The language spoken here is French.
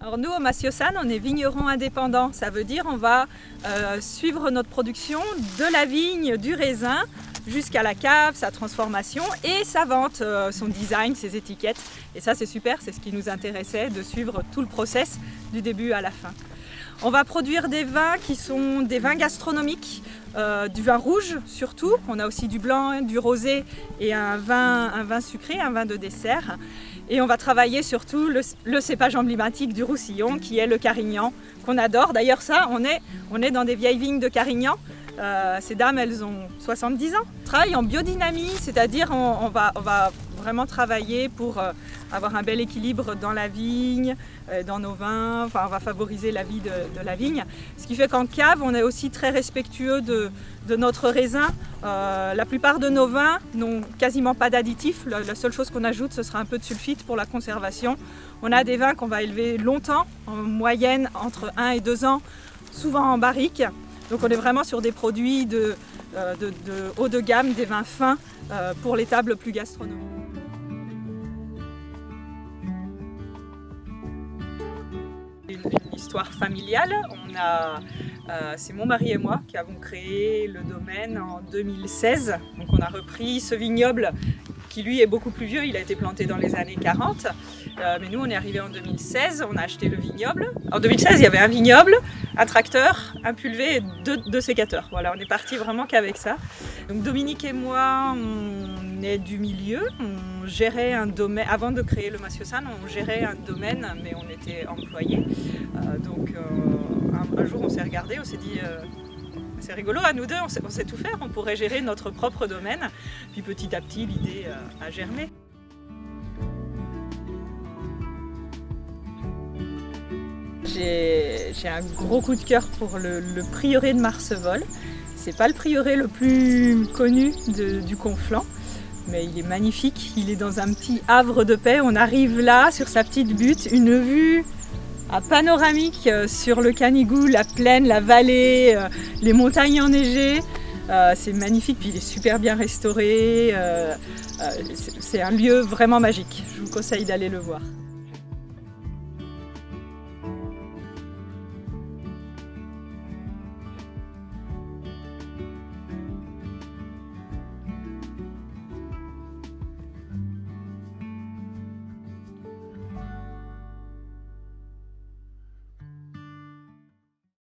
Alors nous, au Massiosane, on est vigneron indépendant. Ça veut dire on va suivre notre production de la vigne, du raisin, jusqu'à la cave, sa transformation et sa vente, son design, ses étiquettes. Et ça, c'est super, c'est ce qui nous intéressait, de suivre tout le process du début à la fin. On va produire des vins qui sont des vins gastronomiques, du vin rouge surtout. On a aussi du blanc, du rosé et un vin sucré, un vin de dessert. Et on va travailler surtout le cépage emblématique du Roussillon, qui est le Carignan, qu'on adore. D'ailleurs ça, on est dans des vieilles vignes de Carignan. Ces dames, elles ont 70 ans. On travaille en biodynamie, c'est-à-dire on va vraiment travailler pour avoir un bel équilibre dans la vigne, dans nos vins. Enfin, on va favoriser la vie de la vigne. Ce qui fait qu'en cave, on est aussi très respectueux de notre raisin. La plupart de nos vins n'ont quasiment pas d'additifs. La seule chose qu'on ajoute, ce sera un peu de sulfite pour la conservation. On a des vins qu'on va élever longtemps, en moyenne entre 1 et 2 ans, souvent en barrique. Donc on est vraiment sur des produits de haut de gamme, des vins fins pour les tables plus gastronomiques. Une histoire familiale, c'est mon mari et moi qui avons créé le domaine en 2016. Donc on a repris ce vignoble qui lui est beaucoup plus vieux, il a été planté dans les années 40. Mais nous on est arrivés en 2016, on a acheté le vignoble. En 2016 il y avait un vignoble, un tracteur, un pulvé et deux sécateurs. Voilà, on est parti vraiment qu'avec ça. Donc Dominique et moi, on est du milieu, on gérait un domaine, avant de créer le Massiosane, on gérait un domaine mais on était employés. Donc un jour on s'est regardé, on s'est dit c'est rigolo, à nous deux on sait tout faire, on pourrait gérer notre propre domaine. Puis petit à petit l'idée a germé. J'ai un gros coup de cœur pour le prieuré de Marcevol. C'est pas le prieuré le plus connu du Conflent, mais il est magnifique. Il est dans un petit havre de paix. On arrive là, sur sa petite butte, une vue panoramique sur le Canigou, la plaine, la vallée, les montagnes enneigées. C'est magnifique, puis il est super bien restauré. C'est un lieu vraiment magique. Je vous conseille d'aller le voir.